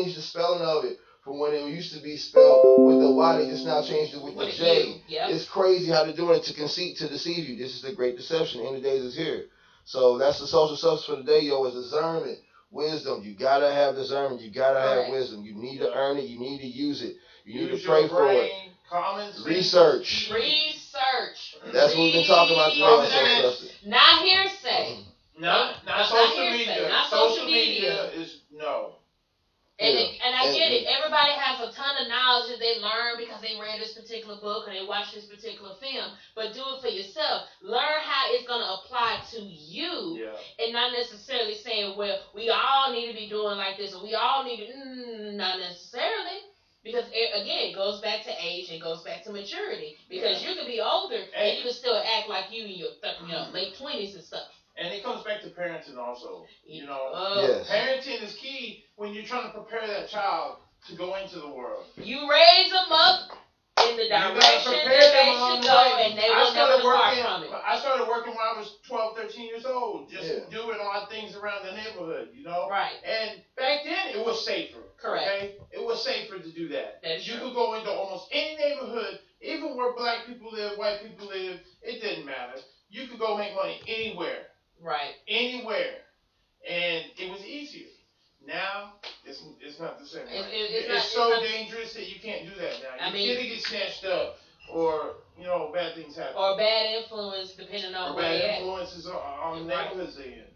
changed the spelling of it from when it used to be spelled with the Y. They just now changed it with the J. Yep. It's crazy how they're doing it to deceive you. This is the great deception. The end of the days is here. So that's the social substance for the day, yo, is discernment. Wisdom. You gotta have discernment. You gotta have wisdom. You need to earn it. You need to use it. You need to pray for it. Common sense. Research. That's what we've been talking about today on social substance. Not hearsay. Not social media. Not social media is no. And I get it. Everybody has a ton of knowledge that they learn because they read this particular book or they watched this particular film. But do it for yourself. Learn how it's going to apply to you. Yeah. And not necessarily saying, well, we all need to be doing like this or we all need to. Not necessarily. Because, again, it goes back to age. It goes back to maturity. Because you can be older and you can still act like you in your late 20s and stuff. And it comes back to parenting also. You know, yes. Parenting is key when you're trying to prepare that child to go into the world. You raise them up in the direction that they should go, and they will never depart from it. I started working when I was 12, 13 years old, just doing odd things around the neighborhood, you know? Right. And back then, it was safer. Correct. Okay? It was safer to do that. That is you true. could go into almost any neighborhood, even where black people live, white people live, it didn't matter. You could go make money anywhere. Right. Anywhere. And it was easier. Now, it's not the same. It's so dangerous that you can't do that now. Your kid get snatched up, or bad things happen, or bad influence depending on where bad influences on the neighborhoods they're in.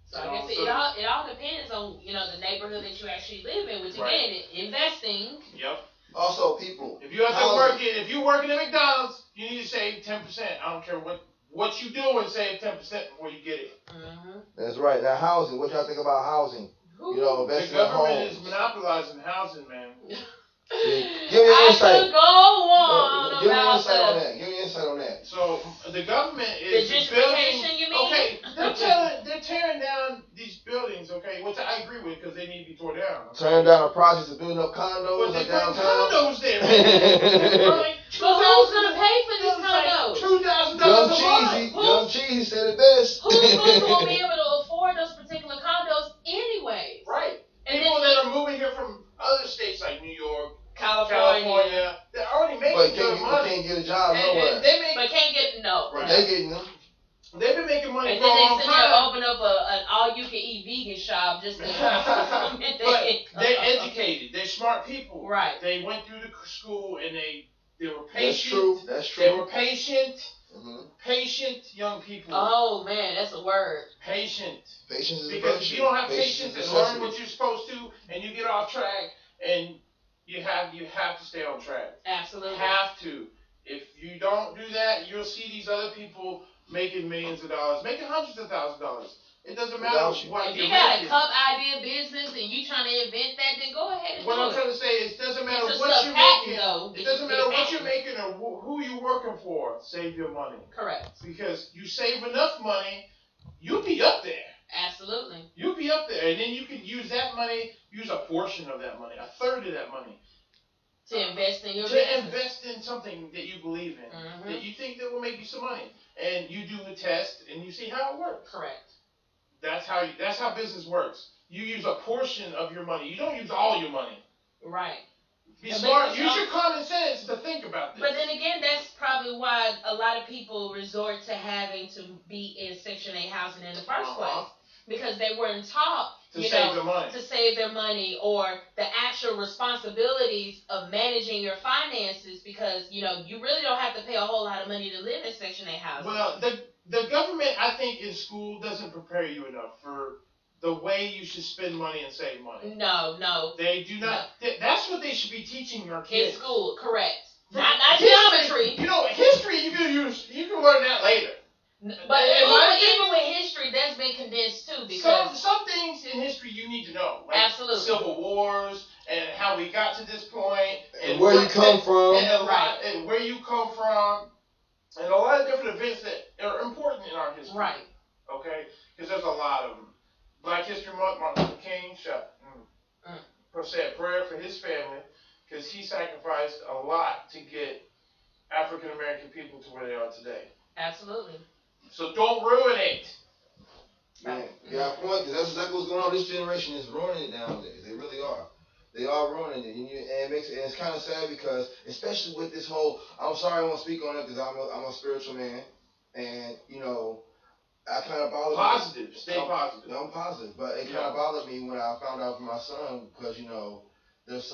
So I guess it all depends on the neighborhood that you actually live in, which again, investing. Yep. Also, people. If you have to work if you're working at McDonald's, you need to save 10%. I don't care what you do, and save 10% before you get it. Mm-hmm. That's right. Now, housing. What y'all think about housing? The government is monopolizing housing, man. Give me an insight. I could go on Give me an insight on that. Give me an insight on that. So the government is the gentrification, you mean? Okay, they're tearing down these buildings. Okay, which I agree with because they need to be torn down. Tearing down the projects and building up condos. But they downtown. condos there. Like, but who's gonna pay for these condos? $2,000 a month. Young Cheesy said it best. Who's gonna be able to afford those particular condos anyway? Right. And people that are moving here from other states like New York, California, they're already making good money. But can't get a job nowhere. But can't get Right. They're getting them. They've been making money and for a long time. And then they sit there open up an all-you-can-eat vegan shop just to But they're educated. They're smart people. Right. They went through the school and they were patient. That's true. They were patient. Mm-hmm. Patient young people. Oh man, that's a word. Patient. Patience is because if you don't have patience and learn what you're supposed to, and you get off track, and you have to stay on track. Absolutely. Have to. If you don't do that, you'll see these other people making millions of dollars, making hundreds of thousands of dollars. It doesn't matter what if you got a cup idea business and you trying to invent that, then go ahead and what do I'm it. trying to say is, it doesn't matter what you're making. It doesn't matter what you're making or who you're working for. Save your money. Correct. Because you save enough money, you'll be up there. Absolutely. You'll be up there, and then you can use that money, use a portion of that money, a third of that money. To invest in your business. To invest in something that you believe in, that you think that will make you some money. And you do a test, and you see how it works. Correct. That's how business works. You use a portion of your money. You don't use all your money. Right. Be smart. Use your common sense to think about this. But then again, that's probably why a lot of people resort to having to be in Section 8 housing in the first place. Because they weren't taught to save their money or the actual responsibilities of managing your finances, because you really don't have to pay a whole lot of money to live in Section 8 housing. Well, the government, I think, in school doesn't prepare you enough for the way you should spend money and save money. No. They do not. No. That's what they should be teaching our kids. In school, correct. Not geometry. History you can learn that later. But even with history, that's been condensed too. Because some things in history you need to know. Like absolutely. Civil wars and how we got to this point. And where you come from. And where you come from. And a lot of different events that are important in our history. Right. Okay? Because there's a lot of them. Black History Month, Martin Luther King said a prayer for his family because he sacrificed a lot to get African American people to where they are today. Absolutely. So don't ruin it. Yeah, you got a point, because that's exactly what's going on. This generation is ruining it nowadays. They really are. They are ruining it, and it's kind of sad because, especially with this whole, I'm sorry I won't speak on it because I'm a spiritual man, and I kind of bothered positive. me. Stay positive. I'm positive, but it kind of bothered me when I found out from my son because there's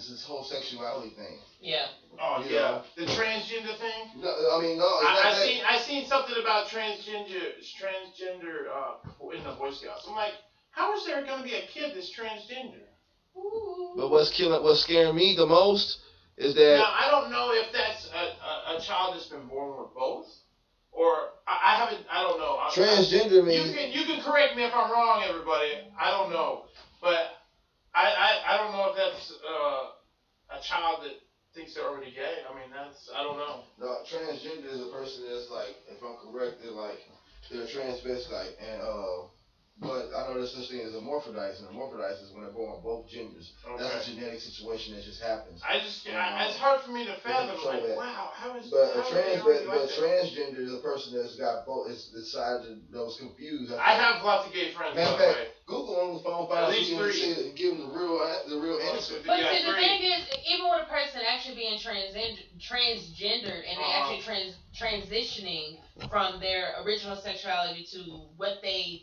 this whole sexuality thing. Yeah. Oh yeah. The transgender thing. No, I mean no. I seen something about transgender in the Boy Scouts. I'm like, how is there going to be a kid that's transgender? Ooh. But what's scaring me the most is that now I don't know if that's a child that's been born with both. Or I don't know. Transgender means you can correct me if I'm wrong, everybody. I don't know, but I don't know if that's a child that thinks they're already gay. I mean, I don't know. No, transgender is a person that's like, if I'm correct, they're a transvestite, and but I know there's such thing as amorphodites, and amorphodites is when they're born both genders. Okay. That's a genetic situation that just happens. It's hard for me to fathom. Like, wow, how is transgender is a person that's got both. It's decided that was confused. I have lots of gay friends. Matter of fact, Google on the phone, find out and give them the real answer. But see, the thing is, even with a person actually being transgendered and they actually transitioning from their original sexuality to what they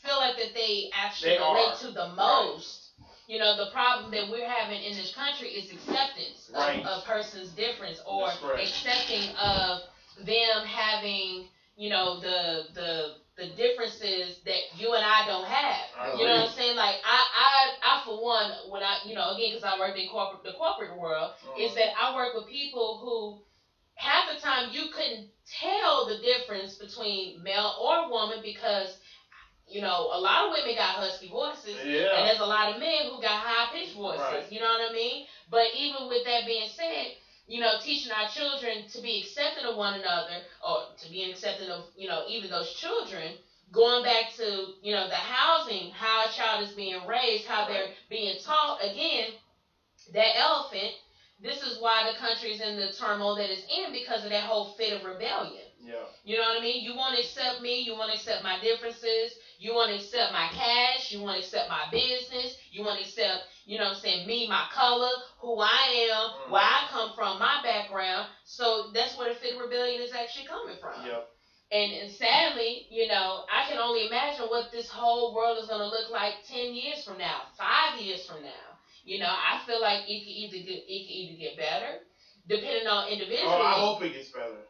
feel like that they actually relate to the most. Right. The problem that we're having in this country is acceptance of a person's difference, or accepting of them having, the differences that you and I don't have. You know what I'm saying? Like I for one, when I, again, because I work in the corporate world, is that I work with people who half the time you couldn't tell the difference between male or woman because a lot of women got husky voices, and there's a lot of men who got high-pitched voices, you know what I mean? But even with that being said, teaching our children to be accepting of one another, or to be accepting of, even those children, going back to, the housing, how a child is being raised, how they're being taught, again, that elephant, this is why the country is in the turmoil that it's in, because of that whole fit of rebellion. Yeah. You know what I mean? You won't accept me. You won't accept my differences. You won't accept my cash. You won't accept my business. You won't accept, me, my color, who I am, where I come from, my background. So that's where the fit of rebellion is actually coming from. Yep. And sadly, I can only imagine what this whole world is going to look like 10 years from now, 5 years from now. I feel like it could either get better, depending on individuals. Oh, I hope it gets better.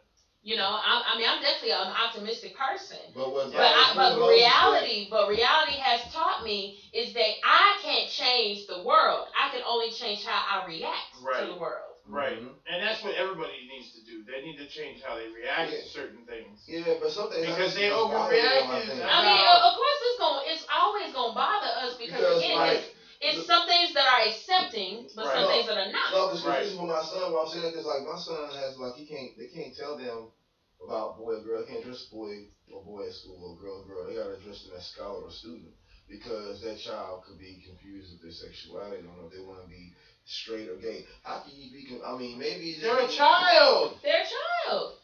I'm definitely an optimistic person. But reality has taught me is that I can't change the world. I can only change how I react to the world. Right. Mm-hmm. And that's what everybody needs to do. They need to change how they react to certain things. Yeah, but some things because they overreacted. Of course it's always gonna bother us because again, it's some things that are accepting, but some things that are not. No, because this is what my son. What I'm saying is like my son has they can't tell them about boy or girl. They can't dress boy at school or girl. They gotta dress them as scholar or student because that child could be confused with their sexuality. They don't know if they want to be straight or gay. How can you be? Maybe they're a child. They're a child.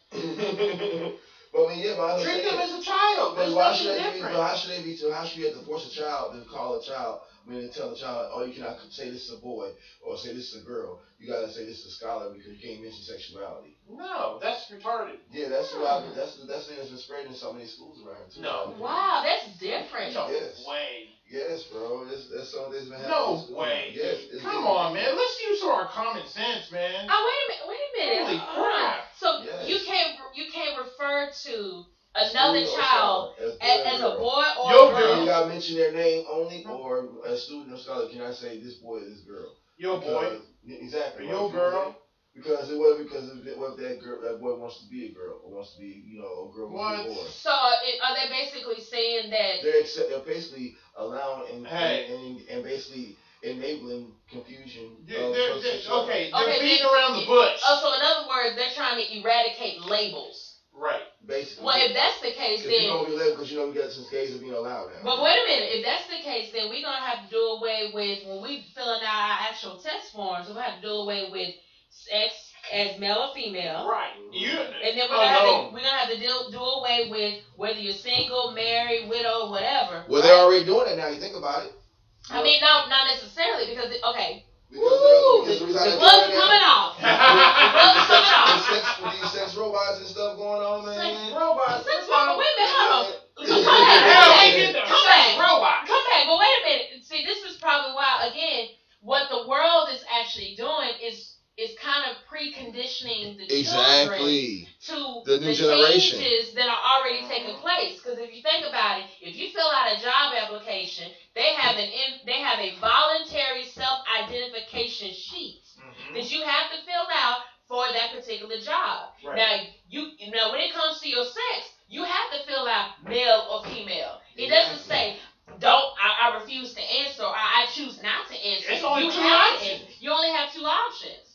But I mean, treat them as a child. But why should they be? How should they be? How should you have to force a child to call a child? When they tell a child, oh, you cannot say this is a boy or say this is a girl. You gotta say this is a scholar because you can't mention sexuality. No, that's retarded. Yeah, that's what that's the thing that's been spread in so many schools around too. No. Wow, that's different. No way. Yes, bro. That's something that's been happening. No way. Yes. Come on, man. Let's use our common sense, man. Oh, wait a minute. Holy crap. So you can't refer to another child as a boy or a girl. You gotta mention their name only, or a student or scholar. Can I say this boy or this girl? Your boy. Exactly. Your girl. Because if that boy wants to be a girl or wants to be, a girl wants to be a boy. So are they basically saying that they're basically allowing and basically enabling confusion? They're beating around the bush. Oh, so in other words, they're trying to eradicate labels. Right. Basically. Well, if that's the case, then because we got some gays being allowed now. But wait a minute, if that's the case, then we're gonna have to do away with when we filling out our actual test forms. We're gonna have to do away with sex as male or female. Right. And then we're gonna have to do away with whether you're single, married, widow, whatever. Well, they're already doing it now. You think about it. I mean, not necessarily, exactly. children to the new generation changes that are already taking place. Because if you think about it, if you fill out a job application, they have a voluntary self-identification sheet that you have to fill out for that particular job. Right. Now when it comes to your sex, you have to fill out male or female. It doesn't say I refuse to answer or I choose not to answer. It's only two options. You only have two options.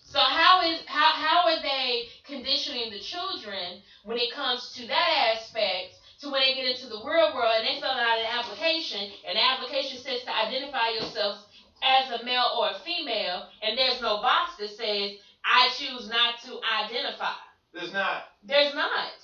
So how are they conditioning the children when it comes to that aspect to when they get into the real world and they fill out an application and the application says to identify yourself as a male or a female and there's no box that says I choose not to identify. There's not. There's not.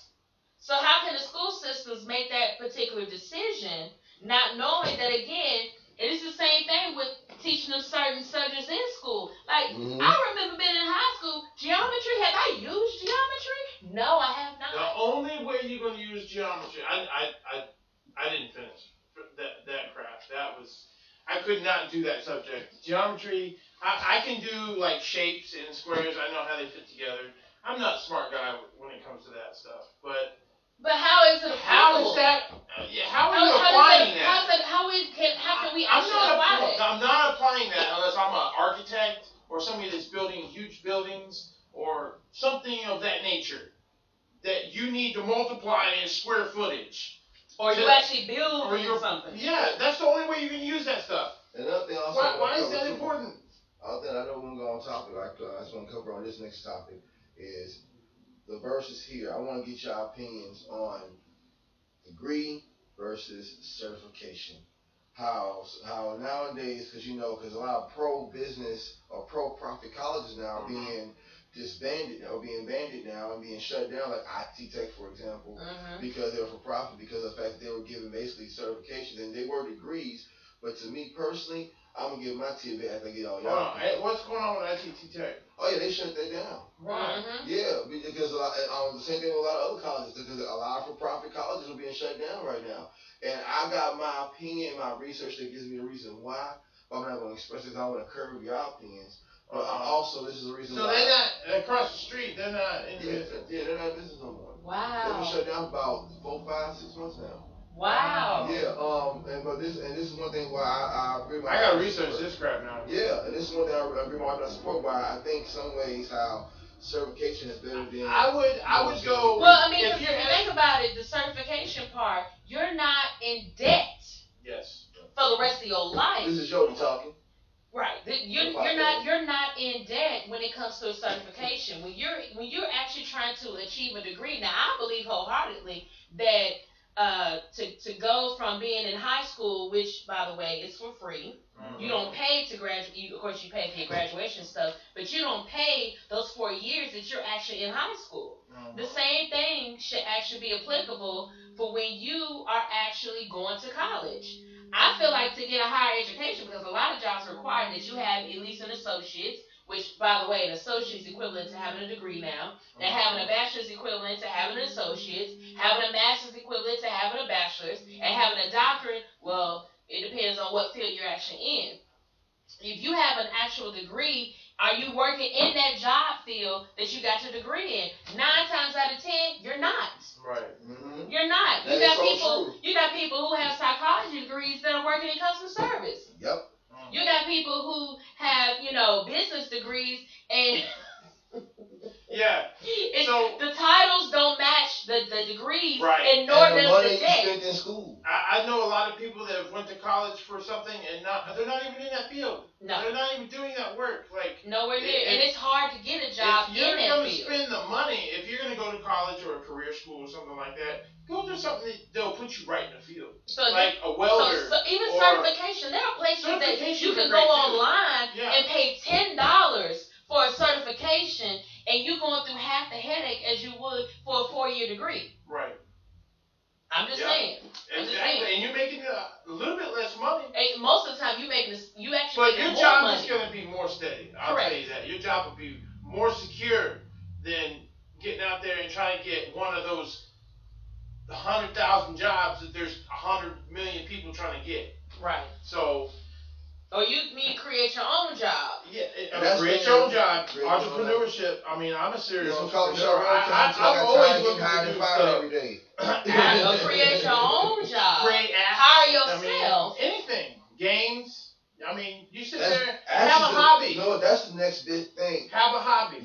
So how can the school systems make that particular decision not knowing that again, and it's the same thing with teaching them certain subjects in school. Like, I remember being in high school, geometry, have I used geometry? No, I have not. The only way you're going to use geometry, I didn't finish that crap. I could not do that subject. Geometry, I can do like shapes and squares. I know how they fit together. I'm not a smart guy when it comes to that stuff, but how is it applicable? How is that? How are you applying that? How can we actually apply it? I'm not applying that unless I'm an architect or somebody that's building huge buildings or something of that nature that you need to multiply in square footage. Or you actually build something. Yeah, that's the only way you can use that stuff. Another thing also why is that important? Other thing I know we're going to go on topic, I just want to cover on this next topic is the verses here. I want to get your opinions on degree versus certification. How nowadays, because a lot of pro-business or pro-profit colleges now are being disbanded or being banded now and being shut down, like IT Tech, for example, because they were for profit, because of the fact that they were given basically certifications and they were degrees. But to me personally, I'm gonna give my tidbit after I get all y'all. What's going on with IT Tech? Oh yeah, they shut that down. Why? Yeah, because the same thing with a lot of other colleges, because a lot of for-profit colleges are being shut down right now. And I got my opinion, my research that gives me a reason why. But I'm not going to express it because I want to curb your opinions. But also, this is the reason why. So they're not across the street. They're not in business. Yeah, they're not in business no more. Wow. They've been shut down for about 4, 5, 6 months now. Wow. Yeah. This is one thing why I agree. I gotta research this crap now. Yeah, and this is one thing I agree with my support. Why I think some ways how certification is better than. I would go. Well, I mean, if you think about it, the certification part, you're not in debt. Yes. For the rest of your life. This is Jody talking. Right. You're not in debt when it comes to a certification. When you're actually trying to achieve a degree. Now, I believe wholeheartedly that to go from being in high school, which by the way is for free. You don't pay to graduate. Of course, you pay for your graduation stuff, but you don't pay those 4 years that you're actually in high school. The same thing should actually be applicable for when you are actually going to college. I feel like to get a higher education, because a lot of jobs require that you have at least an associate's, which, by the way, an associate's equivalent to having a degree now. That having a bachelor's equivalent to having an associate's, having a master's equivalent to having a bachelor's, and having a doctorate, well, it depends on what field you're actually in. If you have an actual degree, are you working in that job field that you got your degree in? 9 times out of 10, you're not. Right. You're not. You got people who have psychology degrees that are working in customer service. Yep. You got people who have, business degrees and yeah. So the titles don't match the degrees, right. And nor and the does money the debt. you spent in school. I know a lot of people that went to college for something and they're not even in that field. No. They're not even doing that work. Like nowhere near. And it's hard to get a job in that field. If you're going to spend the money, if you're going to go to college or a career school or something like that, go do something that'll put you right in the field. So like a welder. So even certification, there are places that you can go online and pay $10 for a certification, and you're going through half the headache as you would for a 4-year degree. Right. I'm just saying. Exactly. And you're making a little bit less money. And most of the time, you actually but make more money. But your job is going to be more steady. I'll Correct. tell you that. Your job will be more secure than getting out there and trying to get one of those 100,000 jobs that there's 100 million people trying to get. Right. So. Or Or you need to create your own job. Yeah, create your own job. Entrepreneurship. I mean, I'm a serial entrepreneur. I'm always looking to do stuff. Every day. Create your own job. Create apps. Hire yourself. I mean, anything. Games. I mean, you sit there and have a hobby. You know what? That's the next big thing. Have a hobby.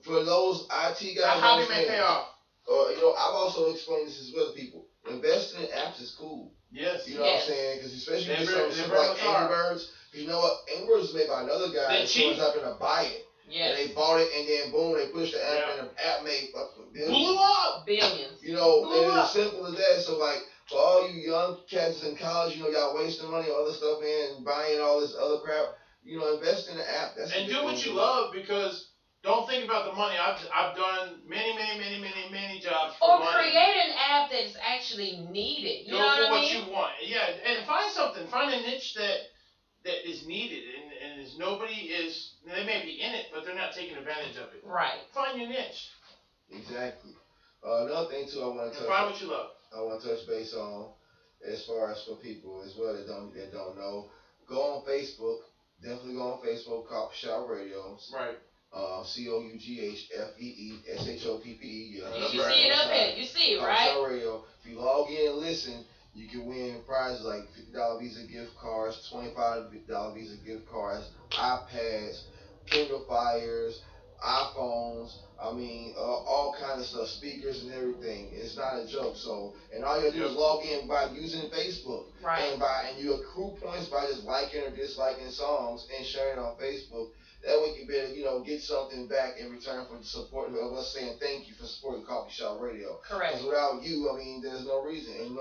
For those IT guys, a hobby may pay off. I've also explained this as well to people. Investing in apps is cool. Yes. You know what I'm saying? Because especially with something like Angry Birds. You know what? Angry Birds was made by another guy that was happened to buy it. Yes. And they bought it, and then boom, they pushed the app, and the app made billions. Blew up. Billions. You know, and it's as simple as that. So, like, for all you young cats in college, y'all wasting money on other stuff, man, and buying all this other crap. Invest in the app. And do what you love, because don't think about the money. I've done many jobs for money. Or create an app that's actually needed. You know what I mean? Go for what you want. Yeah, and find something. Find a niche that is needed, and is they may be in it, but they're not taking advantage of it. Right. Find your niche. Exactly. Another thing too, I want to touch. Find what you love. I want to touch base on, as far as for people as well that don't know. Go on Facebook. Definitely go on Facebook. Coughfee Shoppe Radio. Right. COUGHFEESHOPPE. You see it up there. You see it, right? Coughfee Shoppe Radio. If you log in and listen, you can win prizes like $50 Visa gift cards, $25 Visa gift cards, iPads, Kindle Fires, iPhones. I mean, all kinds of stuff, speakers and everything. It's not a joke. So, and all you have to do is log in by using Facebook, right? And you accrue points by just liking or disliking songs and sharing on Facebook. That way you can better, get something back in return for supporting us, saying thank you for supporting Coughfee Shoppe Radio. Correct. Because without you, there's no reason. And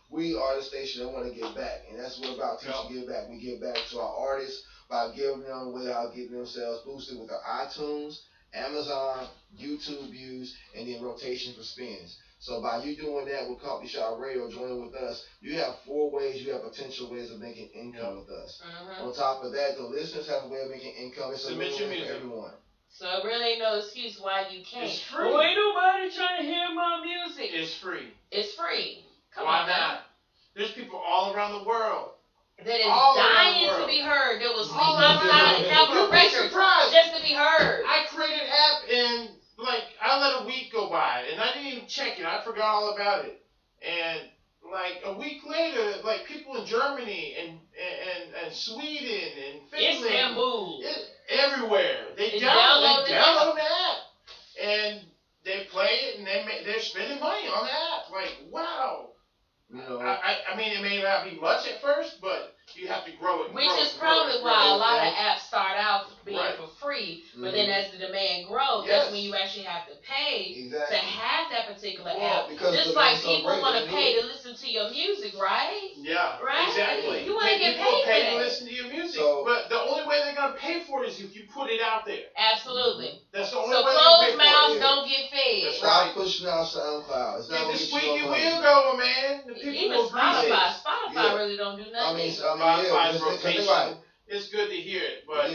we are the station that want to give back, and that's what we're about. Teaching give back. We give back to our artists by giving them without getting themselves boosted with their iTunes, Amazon, YouTube views, and then rotation for spins. So by you doing that with Coughfee Shoppe Radio, joining with us, you have 4 ways, you have potential ways of making income with us. Mm-hmm. On top of that, the listeners have a way of making income. It's Submit your music for everyone. So it really ain't no excuse why you can't. It's free. Oh, ain't nobody trying to hear my music. It's free. It's free. Come why on not? now. There's people all around the world that is dying to be heard. That will sleep outside and have a record just to be heard. I created an app and I let a week go by and I didn't even check it. I forgot all about it. And a week later, people in Germany and Sweden and Finland, Istanbul, everywhere, they download the app and they play it and they're spending money on the app. Wow. I mean, it may not be much at first, but you have to grow it. Which is probably why a lot of apps start out being for free, but then as the demand grows, that's when you actually have to pay to have that particular app. Just like people want to pay to listen to your music, right? Yeah, right? Exactly. You want to get paid for that. to listen to your music, but the only way they're going to pay for it is if you put it out there. Absolutely. That's the only way closed mouths don't get fed. Stop pushing out SoundCloud. It's not the squeaky wheel going, man. The people even Spotify really don't do nothing. Spotify's rotation. It's good to hear it, but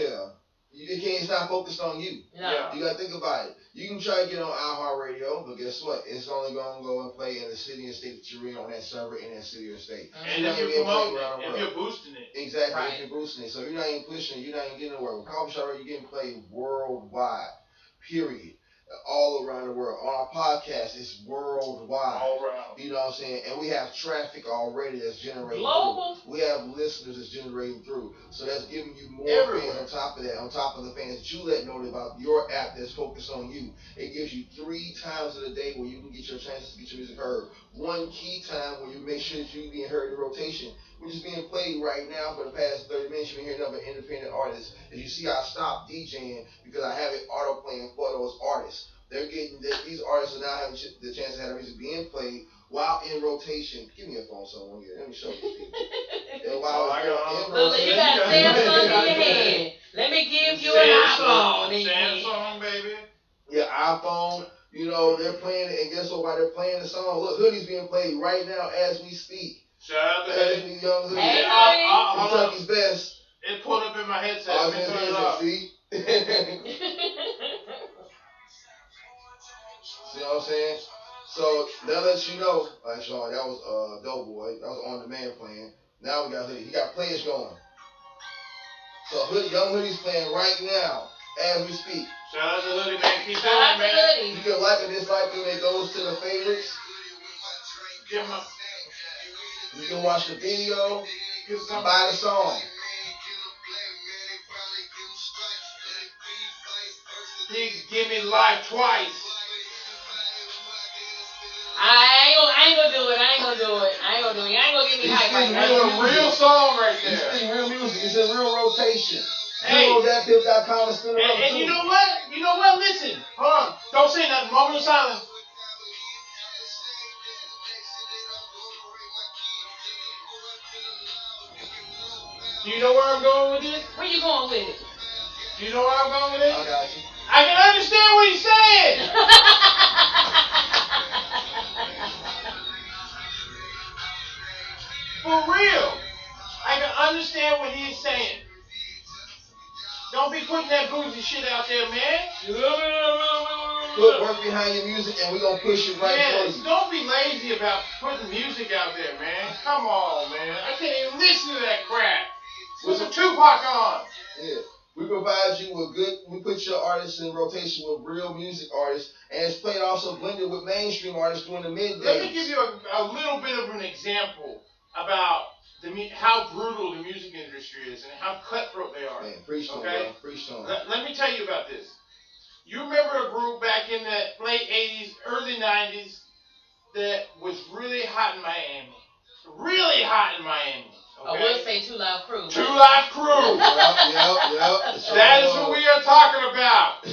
it's not focused on you. No. You gotta think about it. You can try to get on iHeartRadio, but guess what? It's only gonna go and play in the city and state that you're in on that server in that city or state. And if you're promoting it, if you're boosting it. Exactly, if you're boosting it. So you're not even pushing it, you're not even getting nowhere. With Coughfee Shoppe Radio, you're getting played worldwide. Period. All around the world. On our podcast, it's worldwide. All around. You know what I'm saying? And we have traffic already that's generating global. Through. We have listeners that's generating through. So that's giving you more fans on top of that, on top of the fans that you let know about your app that's focused on you. It gives you 3 times of the day where you can get your chances to get your music heard. 1 key time where you make sure that you're being heard in rotation, which is being played right now for the past 30 minutes. You've been hearing nothing but independent artists. As you see, I stopped DJing because I have it auto playing for those artists. They're getting these artists are now having the chance to have their music being played while in rotation. Give me a phone, someone here. Let me show you. And while you got Samsung in your hand. Let me give you an iPhone. Samsung, baby. Yeah, iPhone. They're playing it, and guess what? While they're playing the song, look, Hoodie's being played right now as we speak. Shout out to Hoodie. Young Hoodie. Hey, Kentucky's best. It pulled up in my headset. Let me turn it off. See? See what I'm saying? So that lets you know, like Sean, that was Doughboy. That was on demand playing. Now we got Hoodie. He got players going. So Young Hoodie's playing right now as we speak. Shout out to Hoodie, man. Keep going, man. You can like or dislike them. It goes to the favorites. You can watch the video. Buy the song. He give me life twice. I ain't gonna do it. You ain't gonna get me hype right now. That's a real song right there. He's spinning real music. It's in real rotation. Hey. Thatpip.com is spinning up And too. you know what? Listen. Hold on. Don't say nothing. Moment of silence. Do you know where I'm going with this? Where you going with it? Do you know where I'm going with this? I got you. I can understand what he's saying. For real. I can understand what he's saying. Don't be putting that bougie shit out there, man. Put work behind your music and we're going to push it right for you. Don't be lazy about putting music out there, man. Come on, man. I can't even listen to that crap. With some Tupac on. Yeah. We provide you with we put your artists in rotation with real music artists, and it's played also blended with mainstream artists during the midday. Let me give you a little bit of an example about how brutal the music industry is and how cutthroat they are. Man, preach on, okay? Bro. Preach on. Let me tell you about this. You remember a group back in the late 80s, early 90s that was really hot in Miami. Really hot in Miami. Okay? I will say 2 Live Crew. 2 Live Crew. Yep. That is what we are talking about. We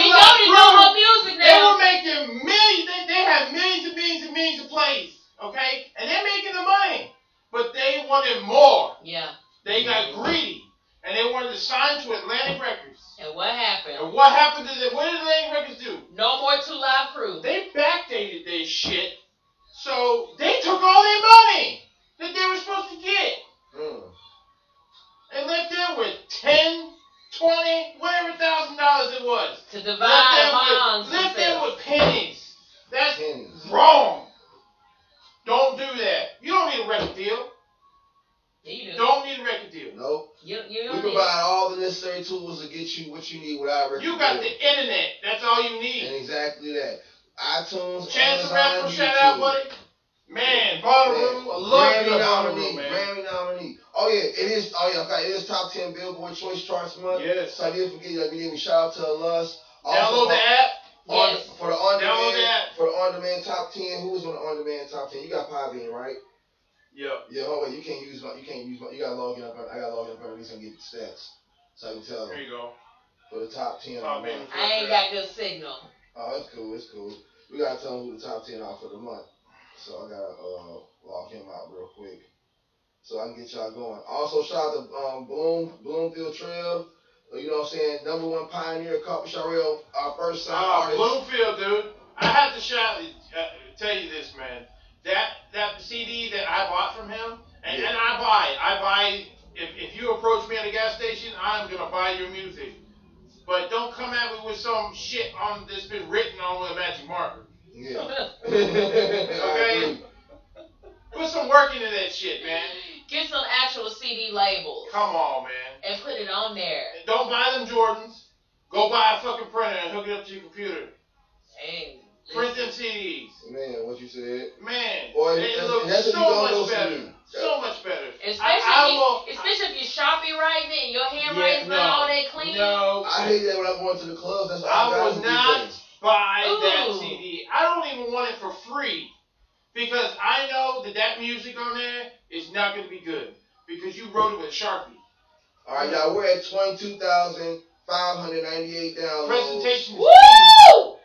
know her music now. They were making millions. They had millions and millions and millions of plays. Okay? And they're making the money. But they wanted more. Yeah. They got greedy. And they wanted to sign to Atlantic Records. And what happened? And what happened to them? What did Atlantic Records do? No more 2 Live Crew. They backdated their shit. So they took all their money that they were supposed to get. And left them with $10, $20, whatever $1,000 it was. To divide amongst left them with pennies. That's pennies. Wrong. Don't do that. You don't need a record deal. Yeah, you do. Don't need a record deal. Nope. You we provide all the necessary tools to get you what you need without a record deal. You got the internet. That's all you need. And exactly that. iTunes, Chance the Amazon, Rapper, shout out, buddy. Man, Bonnaroo, I love you, Bonnaroo, man. Grammy nominee. Oh yeah, it is. Oh yeah, okay, it is top 10 Billboard Choice Charts month. Yes. So I did forget. We didn't shout out to Lust. Download the app. Yes. For the on Download the demand. app. For the on demand top 10. Who was on the on demand top 10? You got Podbean, right? Yep. Yeah. Oh wait, you can't use my. You gotta log in up. I gotta log in up at least and get the stats, so I can tell them. There you go. For the top 10. I ain't got good signal. Oh, it's cool. We gotta tell them who the top 10 are for the month. So I gotta log him out real quick, so I can get y'all going. Also, shout out to Bloomfield Trail. You know what I'm saying? #1 pioneer, Coughfee Shoppe Radio, our first signed artist. Bloomfield, dude. I have to tell you this, man. That CD that I bought from him, and I buy. If you approach me at a gas station, I'm gonna buy your music. But don't come at me with some shit that's been written on with a magic marker. Yeah. Okay? Put some work into that shit, man. Get some actual CD labels. Come on, man. And put it on there. Don't buy them Jordans. Go buy a fucking printer and hook it up to your computer. Hey. Print them CDs. Man, what you said? Man, Boy, they look so much better. So much better. Especially if you're shopping right and your handwriting's not all that clean. No. I hate that when I'm going to the clubs. That's I would not buy that Ooh. CD. I don't even want it for free. Because I know that music on there is not going to be good. Because you wrote it with a Sharpie. Alright, y'all, we're at 22,598 downloads. Presentation. Woo!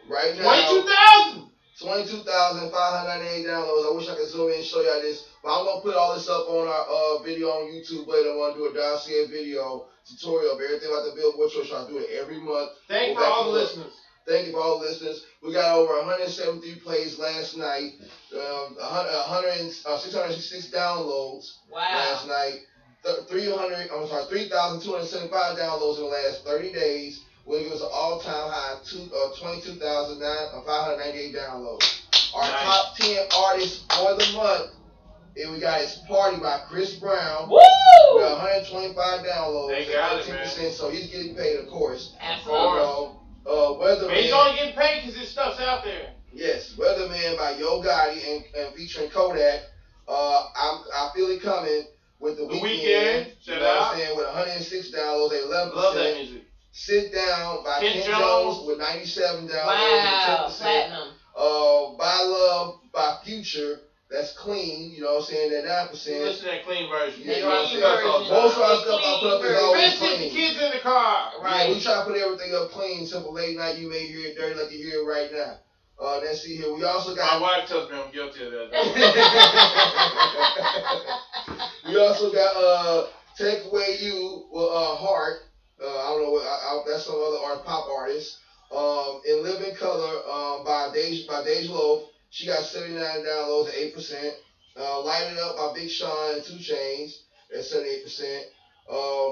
Right now. 22,000! 22,598 downloads. I wish I could zoom in and show y'all this. But I'm going to put all this up on our video on YouTube later. I'm going to do a dossier video tutorial of everything about the Billboard Choice Charts. I do it every month. Thank you for all the listeners. Thank you for all the listeners. We got over 173 plays last night. 666 downloads last night. 3,275 downloads in the last 30 days. Which was an all-time high, 22,598 downloads. Our top 10 artists for the month And we got It's Party by Chris Brown. Woo! We got 125 downloads. They got it, 13%, so he's getting paid, of course. Absolutely. Weatherman. He's only getting paid because his stuff's out there. Yes, Weatherman by Yo Gotti and featuring Kodak. I Feel It Coming with the Weeknd. Shout You know what out. I'm saying? With 106 downloads, 11%. Love that music. Sit Down by Ken Ken Jones with 97 downloads. Wow, 10%. platinum. By Love by Future. That's clean, you know what I'm saying? That 9%. Listen to that clean version. Yeah, you know what I'm saying? Most of our stuff I put up is always Especially clean. the kids in the car. Right. Yeah, we try to put everything up clean. Simple late night, you may hear it dirty like you hear it right now. Let's see here. We also got. My wife tells me I'm guilty of that. We also got Take Away You with Heart. I don't know what that's some other pop artist. In Living Color by Deja Loaf. She got 79 downloads at 8%. Light It Up by Big Sean and 2 Chainz at 78%.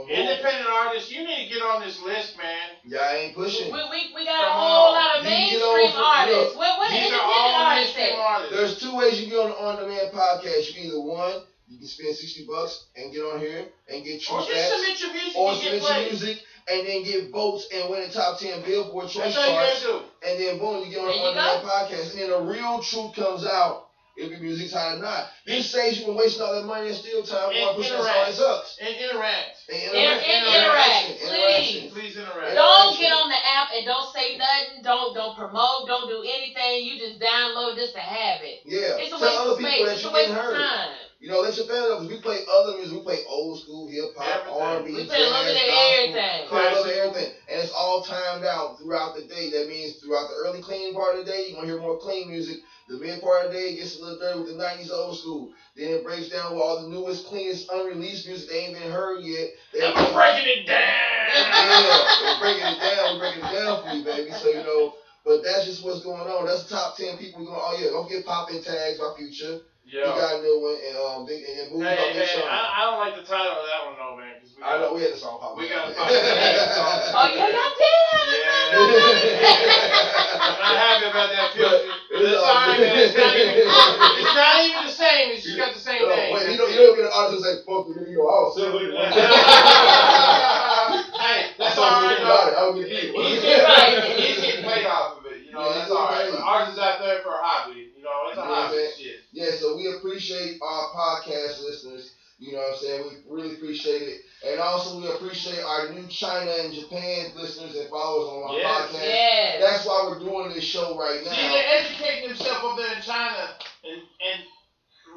Independent artists, you need to get on this list, man. Yeah, I ain't pushing. We got a whole lot of mainstream artists. What These independent are all artists mainstream at? artists. There's 2 ways you can get on the on-demand podcast. You can either one, you can spend $60 and get on here and get true Or just stats, submit your music or and get submit your played. music and then get votes and win the top 10 Billboard Choice That's all you charts. gotta do. And then boom, you get on the on-demand podcast, and then the real truth comes out. If your music's hot or not. This saves you from wasting all that money and still time. And Push that song, it sucks. And interact. Interact, please. Please interact. Don't get on the app and don't say nothing. Don't promote. Don't do anything. You just download just to have it. Yeah. It's a Tell waste other of people space. that It's you a waste getting of heard. time. You know, let your family know. We play other music. We play old school hip hop, R&B, We jazz, play a little bit of gospel, everything. play a little bit of everything, and it's all timed out throughout the day. That means throughout the early clean part of the day, you're gonna hear more clean music. The mid part of the day gets a little dirty with the 90s old school. Then it breaks down with all the newest, cleanest, unreleased music they ain't been heard yet. And we're breaking it down. Yeah, we're breaking it down. We're breaking it down for you, baby. So, you know, but that's just what's going on. That's the top 10 people we're going. Oh yeah, don't get popping tags by Future. Yeah. We got a new one, and movies by Big Sean. I don't like the title of that one though, man. I know we had the song pop. We got a pop. Yeah. Oh yeah, y'all did. Yeah. I'm not happy about that Future. It's alright, man. It's not even the same. It's just got the same name. Wait, you don't get an artist like fuck you, you know, I was silly. Hey, that's alright though. I would get He's getting paid off of it. You know, that's alright. Ours is out there for a hobby. You know, it's a hobby shit. Yeah, so we appreciate our podcast listeners. You know what I'm saying? We really appreciate it. And also we appreciate our new China and Japan listeners and followers on our podcast. Yes. That's why we're doing this show right now. See, they're educating themselves up there in China and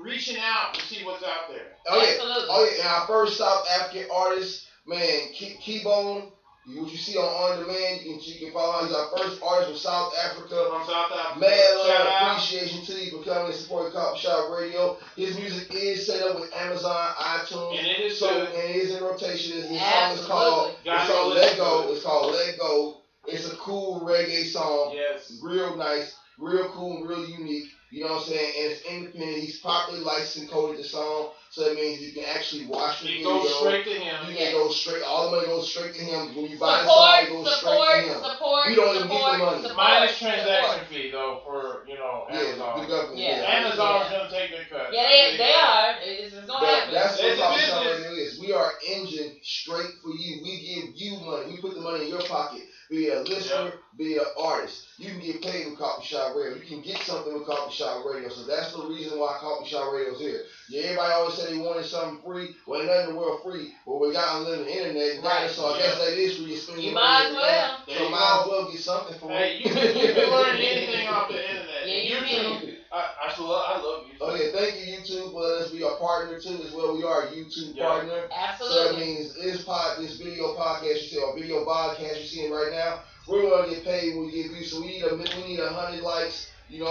reaching out to see what's out there. Absolutely. Oh yeah, and our first South African artist, man, Keybone. What you see on demand, you can follow. He's our first artist from South Africa. From South Africa. Mad love, appreciation to you for coming and supporting Coughfee Shoppe Radio. His music is set up with Amazon, iTunes, and it is and it is in rotation. His song is Absolutely. Let Go. It's called Let Go. It's a cool reggae song. Yes. Real nice, real cool, real unique. You know what I'm saying? And it's independent. He's properly licensed and coded the song. So that means you can actually watch the video. It goes straight to him. You can go straight. All the money goes straight to him. When you buy the song, it goes straight to him. We don't even get the money. Minus transaction fee though for Amazon. Amazon's gonna take their cut. Yeah, they are. It's gonna happen. That's what Coughfee Shoppe Radio is. We are engine straight for you. We give you money. We put the money in your pocket. Be a listener, be an artist. You can get paid with Coughfee Shoppe Radio. You can get something with Coughfee Shoppe Radio. So that's the reason why Coughfee Shoppe Radio is here. Yeah, everybody always said they wanted something free. Well, ain't nothing in the world free. But we got unlimited internet. Right. So I guess that is free. You might as well. So might as well get something for it. You can learn anything off the internet. Yeah, you can. I love YouTube. Okay, thank you, YouTube, for letting us be our partner too as well. We are a YouTube partner. Absolutely. So that means this video podcast you see, or video podcast you're seeing right now, we're gonna get paid when we get views. So we need 100 likes. You know,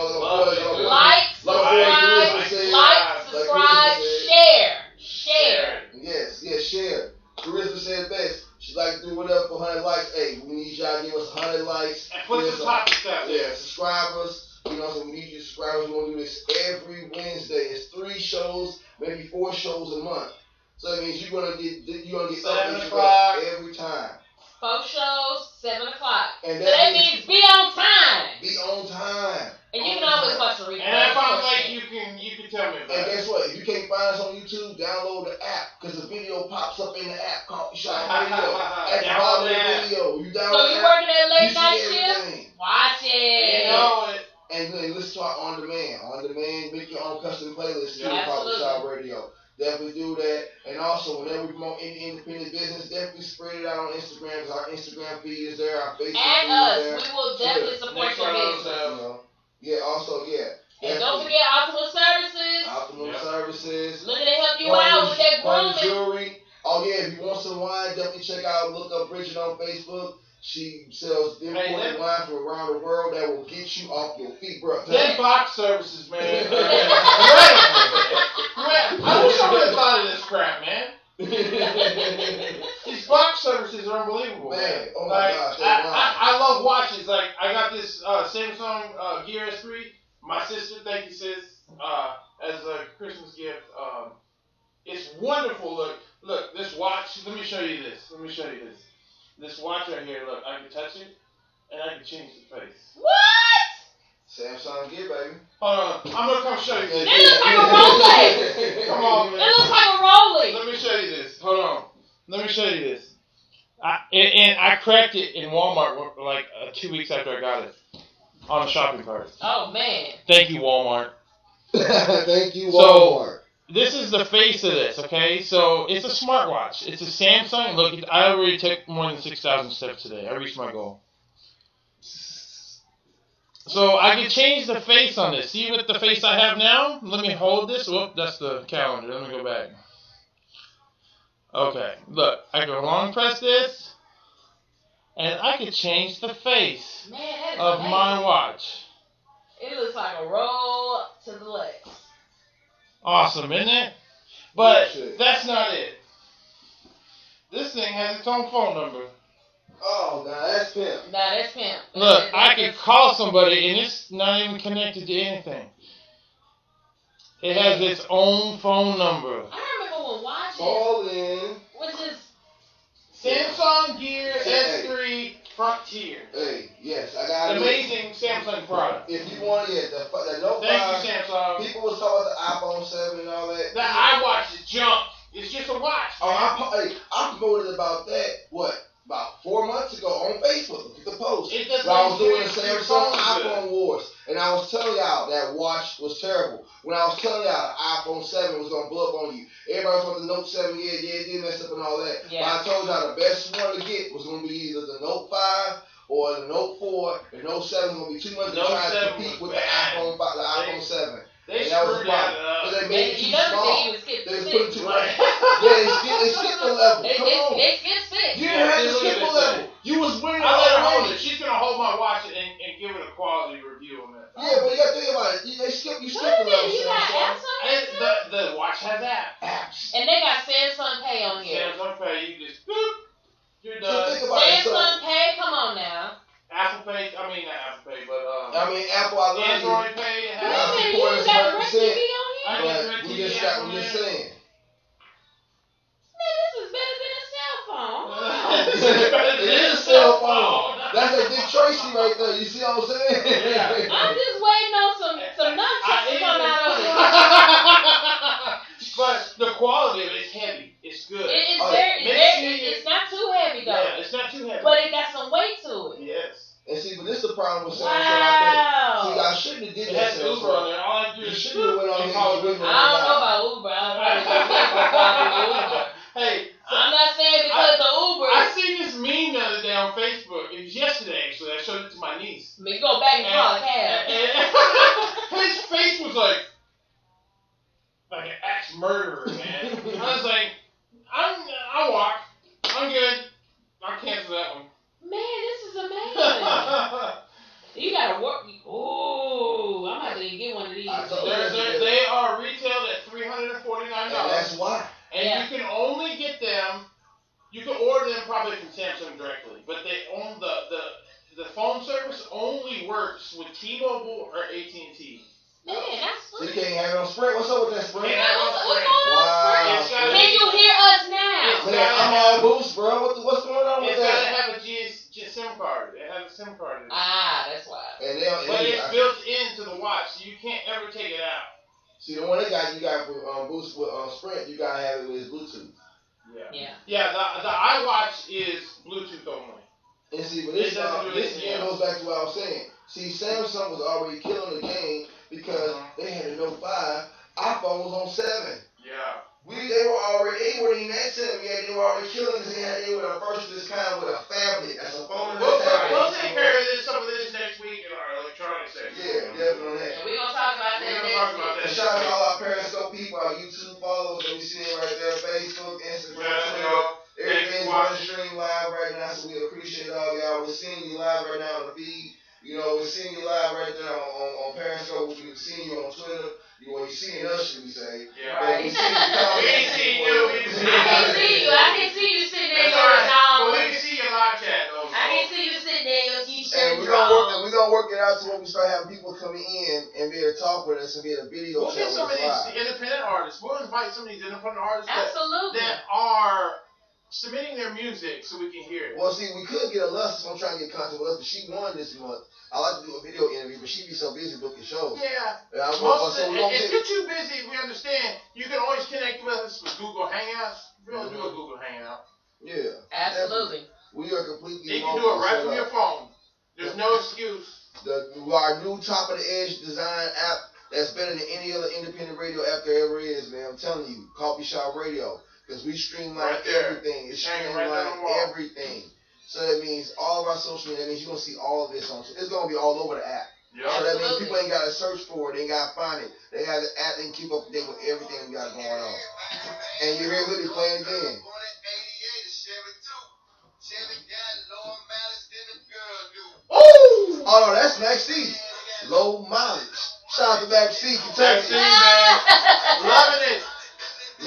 like, subscribe, share. Yes, share. Carissa said best. She'd like to do whatever for 100 likes. Hey, we need y'all to give us 100 likes. And put some topics out there. Yeah, subscribe us. You know, so we need you to subscribe. We're going to do this every Wednesday. It's 3 shows, maybe 4 shows a month. So that means you're gonna get 7 o'clock every time. 4 shows, 7 o'clock. And so that means be on time. Be on time. And you can always watch the replay. And if I'm late, you can tell me about it. And guess what? If you can't At the bottom of the video. You download so you working at late night shift? Watch it. You know it. And then listen to our on demand, make your own custom playlist to Coughfee Shoppe Radio. Definitely do that. And also, whenever we promote any independent business, definitely spread it out on Instagram. Our Instagram feed is there. Our Facebook feed is there. We will definitely support your business. Yeah, also, And don't forget Optimal Services. Services. Looking to help you out with that grooming. Jewelry. Oh, yeah, if you want some wine, definitely look up Bridget on Facebook. She sells imported wine from around the world that will get you off your feet, bro. Them box services, man. I wish I would have thought of this crap, man. These box services are unbelievable, man. Oh my gosh, I love watches. Like, I got this Samsung Gear S3. My sister, thank you, sis, as a Christmas gift. It's wonderful. Look, this watch. Let me show you this. This watch right here, look, I can touch it, and I can change the face. What? Samsung Gear, baby. Hold on, I'm going to come show you this. It looks like a Rolex. Come on, man. It looks like a Rolex. Let me show you this. Hold on. Let me show you this. I cracked it in Walmart like 2 weeks after I got it on a shopping cart. Oh, man. Thank you, Walmart. Thank you, Walmart. This is the face of this, okay? So, it's a smartwatch. It's a Samsung. Look, I already took more than 6,000 steps today. I reached my goal. So, I can change the face on this. See what the face I have now? Let me hold this. Whoop, that's the calendar. Let me go back. Okay, look. I can long press this, and I can change the face of my watch. It looks like a roll to the left. Awesome, isn't it? But that's not it. This thing has its own phone number. Oh, now that's pimp. Look, I can call somebody and it's not even connected to anything. It has its own phone number. I remember when watches. Call in. Which is Samsung Gear S3 Frontier. Hey, yes, I got it. Amazing Samsung product. If you want it, the Note 5. Thank you, Samsung. People was talking about the iPhone 7 and all that. The iWatch is junk. It's just a watch. Oh, I promoted about that, about 4 months ago on Facebook. Look at the post. I was doing the Samsung iPhone Wars. And I was telling y'all that watch was terrible. When I was telling y'all the iPhone 7 was going to blow up on you. Everybody was talking the Note 7, it did mess up and all that. Yeah. But I told y'all the best one to get was going to be either the Note 5 or the Note 4. The Note 7 was going to be too much to try to compete with the iPhone 7. They screwed that up. They made it too small. They just put it too much. Yeah, they skipped the level. Come on. They skipped 6. You didn't have to skip a level. You was winning. I let her hold it. She's going to hold my watch and give it a quality review on that. Yeah, but you got to think about it. You skipped the level. You got apps on it? The watch has apps. And they got Samsung Pay on here. Samsung Pay, you just boop. You're done. So think about Samsung Pay, come on now. Apple Pay, not Apple Pay, but Apple, I love Android Pay. You got DirecTV on here? But we just saying. Man, this is better than a cell phone. It is a cell phone. That's a Dick Tracy right there. You see what I'm saying? Yeah. I'm just waiting on some nunchucks to come out of it. But the quality of it is heavy. It's good. It's not too heavy though. Yeah, it's not too heavy. But it got some weight to it. Yes. And see, but this is the problem with Samsung. Wow. See, I shouldn't have did it that. It has Uber on there. All I do is shouldn't have went on here. I don't know about Uber. I probably don't know Uber. Hey, I'm not saying because of Uber. I seen this meme the other day on Facebook. It was yesterday, actually. I showed it to my niece. Me go back and call a cab. His face was like an axe murderer, man. I was like, I'll walk. I'm good. I'll cancel that one. Man, this is amazing. You gotta work. Ooh, I'm about to get one of these. They are retailed at $349. And that's why. And you can only get them. You can order them probably from Samsung directly, but they own the phone service only works with T-Mobile or AT&T. Man, that's sweet. So you can't have it on Sprint. What's up with that Sprint? Yeah, what's going on, Sprint? Can you hear us now? Man, I'm on boost, bro. What's going on with that? It's gotta have a SIM card. It has a SIM card in it. That's why. But it's built into the watch, so you can't ever take it out. See, the one you got with boost with Sprint, you gotta have it with Bluetooth. Yeah. The iWatch is Bluetooth only. And see, but this again goes back to what I was saying. See, Samsung was already killing the game because they had a Note 5. iPhone was on 7. Yeah. They weren't even at 7 yet. They were already killing because they were the first of this kind with a phablet. That's a phone and a tablet. We'll take care of some of this next week in our electronics section. Yeah, definitely. And we're going to talk about that next week. Shout out to all our Periscope people, our YouTube followers that we see right there, Facebook, Instagram, Twitter. Everything's on the stream live right now, so we appreciate all y'all. We're seeing you live right now on the feed. We're seeing you live right there on Periscope. We're seeing you on Twitter. You're seeing us, should we say. Yeah. Right. We ain't seeing you. I can see you sitting there in your pajamas. But we can see your live chat, though. I can see you sitting there in your t-shirt. And we're going to work it out to when we start having people coming in and be able to talk with us and be able to video chat with us. We'll get some of these independent artists. We'll invite some of these independent artists that are submitting their music so we can hear it. Well, see, we could get Alexis on trying to get contact with us, but she won this month. I like to do a video interview, but she be so busy booking shows. Yeah. If you're too busy, we understand. You can always connect with us with Google Hangouts. We're going to do a Google Hangout. Yeah. Absolutely. We are completely. You can do it right from your phone. There's no excuse. Our new top of the edge design app that's better than any other independent radio app there ever is, man. I'm telling you, Coughfee Shoppe Radio. Because we streamline everything. It's streamline everything. So that means all of our social media, that means you're going to see all of this on. It's going to be all over the app. Yep. So that means people ain't got to search for it. They ain't got to find it. They have the app and keep up to date with everything we got going on. And you hear Hoodie playing again. Ooh! Oh, no, that's Max C. Low mileage. Shout out to Max C. Max C, man. Loving it.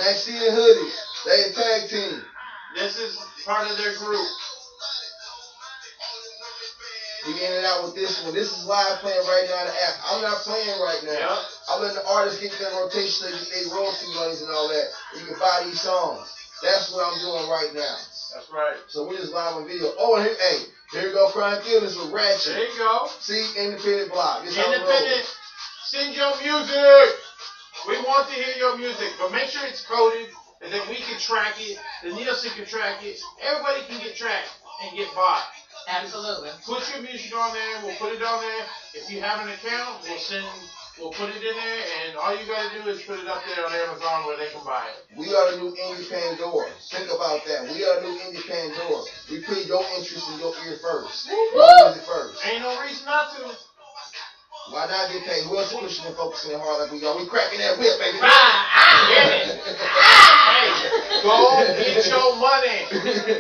Max C and Hoodie. They a tag team. This is part of their group. We in and out with this one. This is live playing right now in the app. I'm not playing right now. Yep. I'm letting the artists get their rotation so they get their royalty monies and all that. You can buy these songs. That's what I'm doing right now. That's right. So we're just live on video. Oh, and here you go, Crying Feelings with Ratchet. There you go. See, independent block. Independent. Send your music. We want to hear your music, but make sure it's coded, and then we can track it, the Nielsen can track it, everybody can get tracked and get bought. Absolutely. Put your music on there, we'll put it on there. If you have an account, we'll put it in there, and all you gotta do is put it up there on Amazon where they can buy it. We are the new indie Pandora. Think about that. We are the new indie Pandora. We put your interest in your ear first. Your music first. Ain't no reason not to. Why not get paid? Who else is pushing and focusing it hard like we are? We cracking that whip, baby. Hey, go get your money.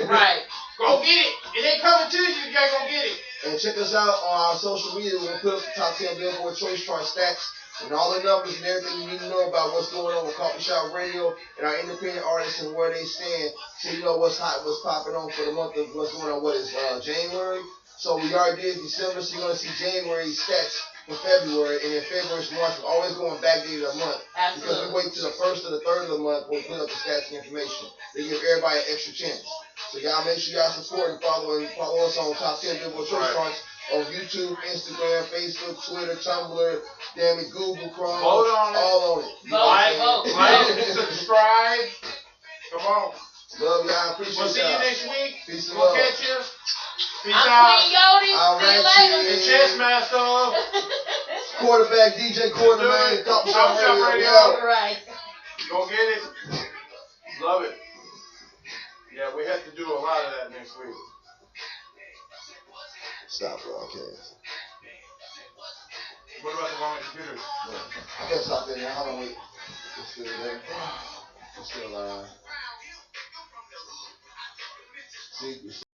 Right. Go get it. It ain't coming to you. You gotta go get it. And check us out on our social media. We're going to put up the top 10 Billboard Choice Chart stats and all the numbers and everything you need to know about what's going on with Coughfee Shoppe Radio and our independent artists and where they stand, so you know what's hot, what's popping on for the month of what's going on. What is January? So we already did December, so you're going to see January stats for February, and then February to March. We're always going back to the month. Absolutely. Because we wait till the first or the third of the month when we put up the stats and information. They give everybody an extra chance. So y'all make sure y'all support and follow us on Top 10 Billboard Choice Charts on YouTube, Instagram, Facebook, Twitter, Tumblr, damn it, Google, Chrome. Vote on it. All on it. Like, subscribe. Come on. Love y'all. Appreciate y'all. We'll see you next week. Peace and We'll love. catch you. Peace I'm out. Queen Yodi. All See you right, later. The chess master. Quarterback, DJ Quarterman, Coughfee Shoppe Radio. All right. Go get it. Love it. Yeah, we have to do a lot of that next week. Stop broadcast. What about the one on the computer? I gotta stop there now. Hold on, wait. It's still there. It's still live. See,